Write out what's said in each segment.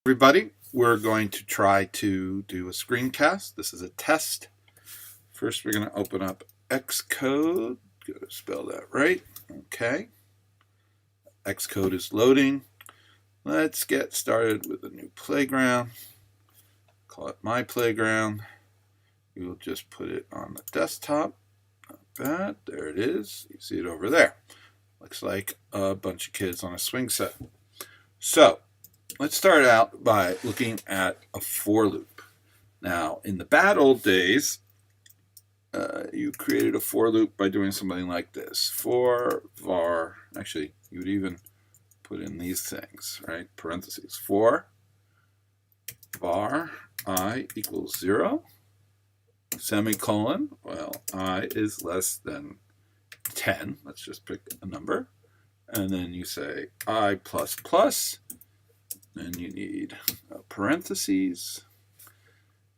Everybody, we're going to try to do a screencast. This is a test. First, we're going to open up Xcode. Got to spell that right. Okay. Xcode is loading. Let's get started with a new playground. Call it My Playground. We will just put it on the desktop. Not bad. There it is. You see it over there. Looks like a bunch of kids on a swing set. So, let's start out by looking at a for loop. Now, in the bad old days, you created a for loop by doing something like this. For var, actually, you would even put in these things, right? Parentheses. For var I equals 0, semicolon, well, I is less than 10. Let's just pick a number. And then you say I plus plus. Then you need parentheses.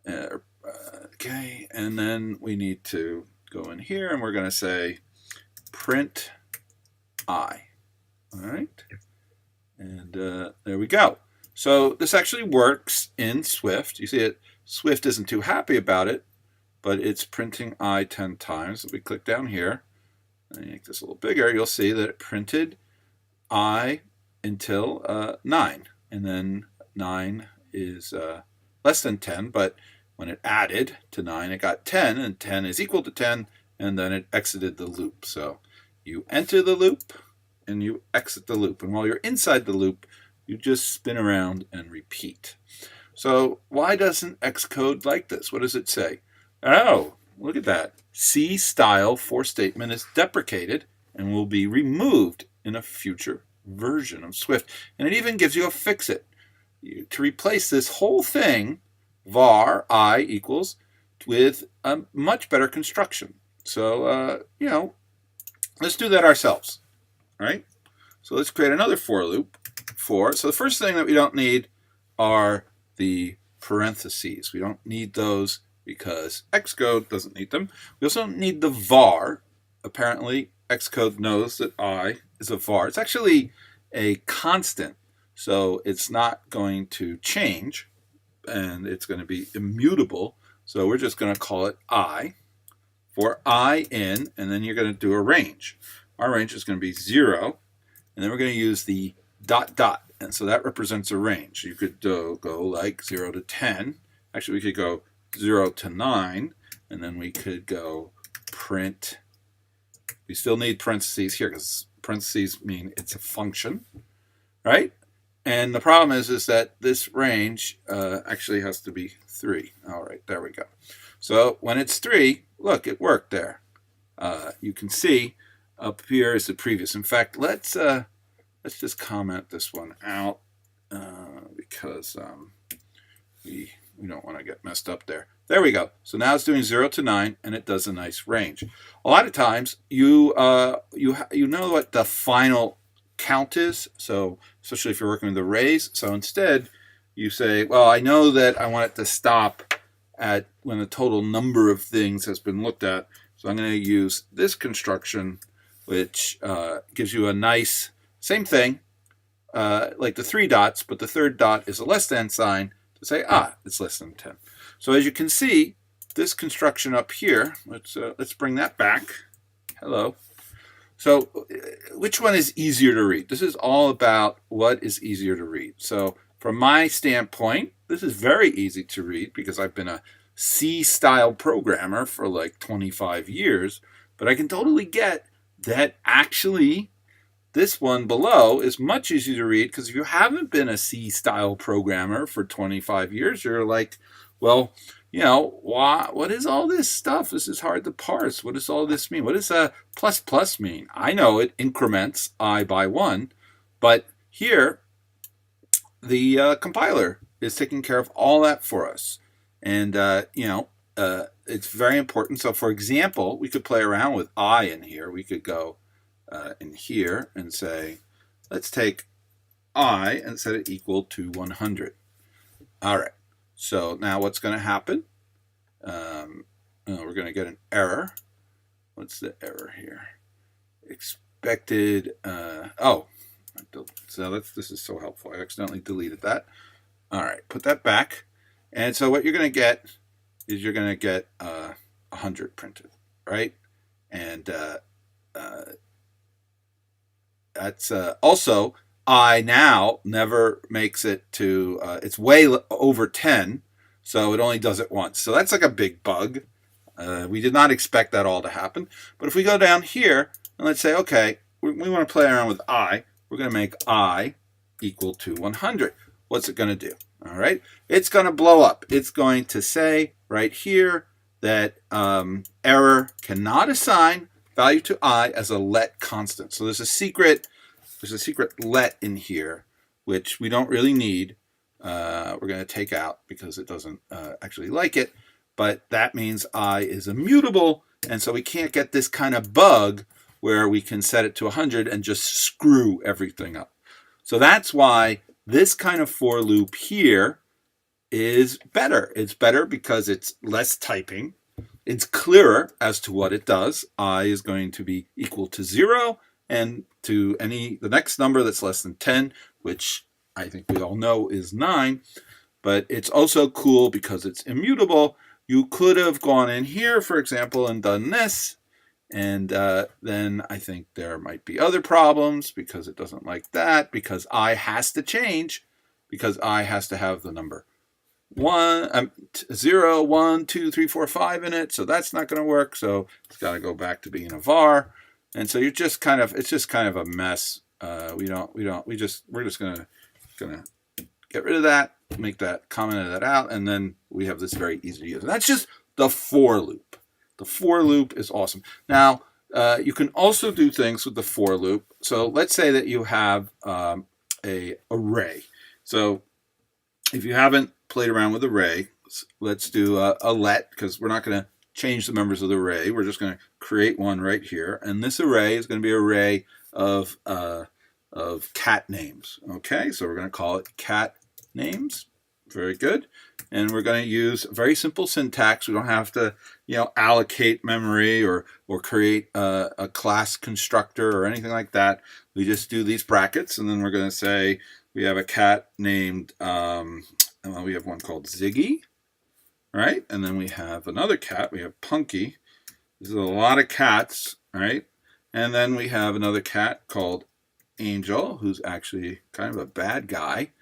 Okay, and then we need to go in here and we're going to say print I. All right, and there we go. So this actually works in Swift. You see it, Swift isn't too happy about it, but it's printing I 10 times. If we click down here and make this a little bigger, you'll see that it printed I until 9. And then 9 is less than 10, but when it added to 9, it got 10, and 10 is equal to 10, and then it exited the loop. So you enter the loop, and you exit the loop. And while you're inside the loop, you just spin around and repeat. So why doesn't Xcode like this? What does it say? Oh, look at that. C style for statement is deprecated and will be removed in a future version of Swift. And it even gives you a fix-it. To replace this whole thing, var I equals, with a much better construction. So, let's do that ourselves. All right? So let's create another for loop. So the first thing that we don't need are the parentheses. We don't need those because Xcode doesn't need them. We also don't need the var. Apparently, Xcode knows that I is a var. It's actually a constant, so it's not going to change, and it's going to be immutable. So we're just going to call it I for I in, and then you're going to do a range. Our range is going to be 0, and then we're going to use the dot dot, and so that represents a range. You could go like 0 to 10. Actually, we could go 0 to 9, and then we could go print. We still need parentheses here because parentheses mean it's a function, right? And the problem is that this range actually has to be 3. All right, there we go. So when it's 3, look, it worked there. You can see up here is the previous. In fact, let's just comment this one out because we don't want to get messed up there. There we go. So now it's doing 0 to 9, and it does a nice range. A lot of times, you know what the final count is. So especially if you're working with arrays. So instead, you say, well, I know that I want it to stop at when the total number of things has been looked at. So I'm going to use this construction, which gives you a nice same thing, like the 3 dots, but the third dot is a less than sign to say, it's less than 10. So as you can see, this construction up here, let's bring that back. Hello. So which one is easier to read? This is all about what is easier to read. So from my standpoint, this is very easy to read because I've been a C-style programmer for like 25 years, but I can totally get that actually this one below is much easier to read because if you haven't been a C-style programmer for 25 years, you're like, well, what is all this stuff? This is hard to parse. What does all this mean? What does a plus plus mean? I know it increments I by 1, but here the compiler is taking care of all that for us. And, it's very important. So, for example, we could play around with I in here. We could go in here and say, let's take I and set it equal to 100. All right. So now what's going to happen? We're going to get an error. What's the error here? Expected. So this is so helpful. I accidentally deleted that. All right, put that back. And so what you're going to get is you're going to get 100 printed, right? And that's also I now never makes it to it's way over 10, so it only does it once. So that's like a big bug. We did not expect that all to happen. But if we go down here and let's say, okay, we want to play around with I, we're going to make I equal to 100. What's it going to do? All right, it's going to blow up. It's going to say right here that error cannot assign value to I as a let constant. So there's a secret let in here, which we don't really need. We're going to take out because it doesn't actually like it. But that means I is immutable, and so we can't get this kind of bug where we can set it to 100 and just screw everything up. So that's why this kind of for loop here is better. It's better because it's less typing. It's clearer as to what it does. I is going to be equal to 0, and to the next number that's less than 10, which I think we all know is 9. But it's also cool because it's immutable. You could have gone in here, for example, and done this, and then I think there might be other problems because it doesn't like that, because I has to change, because I has to have the number 0, 1, 2, 3, 4, 5 in it, so that's not going to work. So it's got to go back to being a var, and so it's just kind of a mess. We're just gonna get rid of that, make that comment of that out, and then we have this very easy to use. And that's just the for loop. The for loop is awesome. Now, you can also do things with the for loop. So let's say that you have a array. So if you haven't played around with array, let's do a let, because we're not going to change the members of the array. We're just going to create one right here. And this array is going to be an array of cat names. Okay, so we're going to call it cat names. Very good. And we're going to use very simple syntax. We don't have to, allocate memory or create a class constructor or anything like that. We just do these brackets, and then we're going to say we have a cat named, we have one called Ziggy, right? And then we have another cat. We have Punky. This is a lot of cats, right? And then we have another cat called Angel, who's actually kind of a bad guy.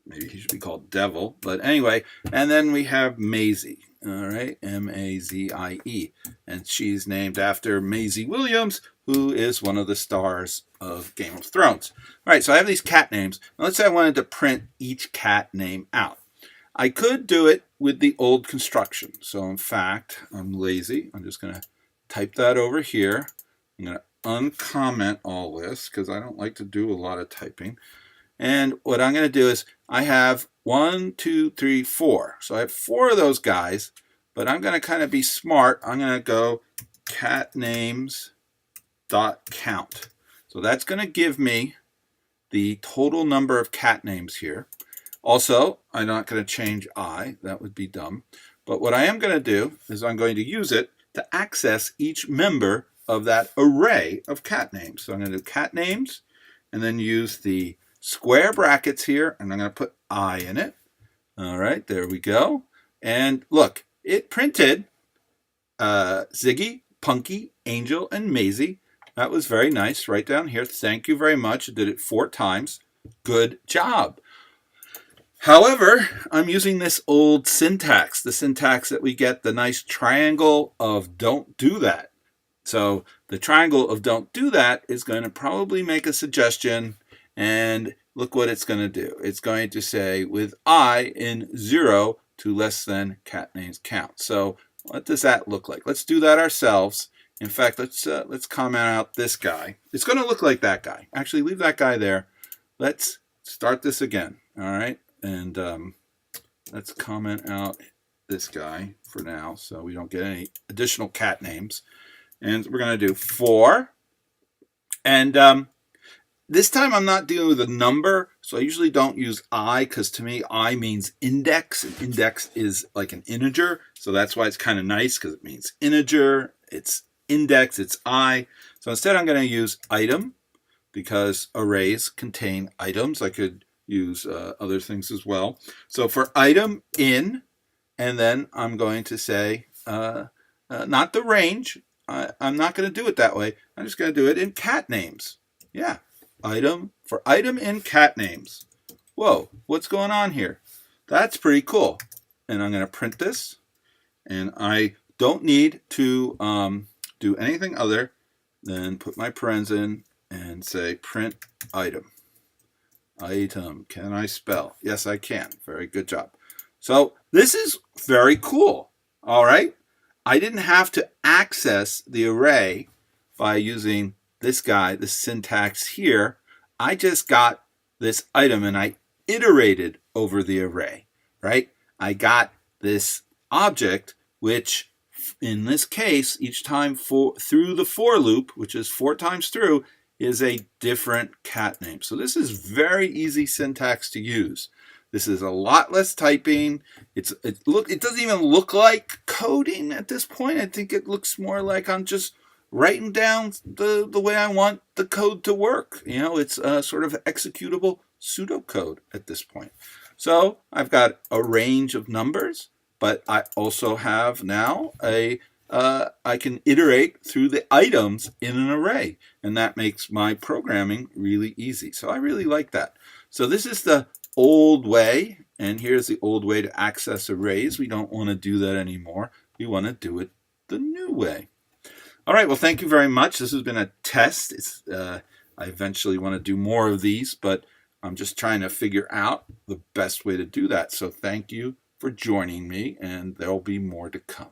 Maybe he should be called Devil, but anyway. And then we have Maisie, all right, M-A-Z-I-E, and she's named after Maisie Williams, who is one of the stars of Game of Thrones. All right, so I have these cat names. Now let's say I wanted to print each cat name out. I could do it with the old construction. So in fact, I'm lazy. I'm just going to type that over here. I'm going to uncomment all this because I don't like to do a lot of typing. And what I'm going to do is I have 1, 2, 3, 4. So I have 4 of those guys, but I'm going to kind of be smart. I'm going to go cat names dot count. So that's going to give me the total number of cat names here. Also, I'm not going to change I. That would be dumb. But what I am going to do is I'm going to use it to access each member of that array of cat names. So I'm going to do cat names and then use the square brackets here, and I'm going to put I in it. All right, there we go. And look, it printed Ziggy, Punky, Angel, and Maisie. That was very nice right down here. Thank you very much. I did it 4 times. Good job. However, I'm using this old syntax, the syntax that we get, the nice triangle of don't do that. So the triangle of don't do that is going to probably make a suggestion, and look what it's going to do. It's going to say with I in 0 to less than cat names count. So what does that look like? Let's do that ourselves. In fact, let's comment out this guy. It's going to look like that guy. Actually, leave that guy there. Let's start this again. All right. And let's comment out this guy for now so we don't get any additional cat names. And we're going to do 4. And this time I'm not dealing with a number, so I usually don't use I, because to me I means index, and index is like an integer. So that's why it's kind of nice, because it means integer, it's index, it's I. So instead I'm going to use item, because arrays contain items. I could use other things as well. So for item in, and then I'm going to say, not the range. I'm not going to do it that way. I'm just going to do it in cat names. Yeah, item in cat names. Whoa, what's going on here? That's pretty cool. And I'm going to print this. And I don't need to do anything other than put my parens in and say print item. Item. Can I spell? Yes, I can. Very good job. So this is very cool. All right. I didn't have to access the array by using this guy, the syntax here. I just got this item and I iterated over the array, right? I got this object, which in this case, each time through the for loop, which is 4 times through, is a different cat name. So this is very easy syntax to use. This is a lot less typing. It doesn't even look like coding at this point. I think it looks more like I'm just writing down the way I want the code to work. You know, it's sort of executable pseudocode at this point. So I've got a range of numbers, but I also have now I can iterate through the items in an array, and that makes my programming really easy. So I really like that. So this is the old way, and here's the old way to access arrays. We don't want to do that anymore. We want to do it the new way. All right, well, thank you very much. This has been a test. I eventually want to do more of these, but I'm just trying to figure out the best way to do that. So thank you for joining me, and there'll be more to come.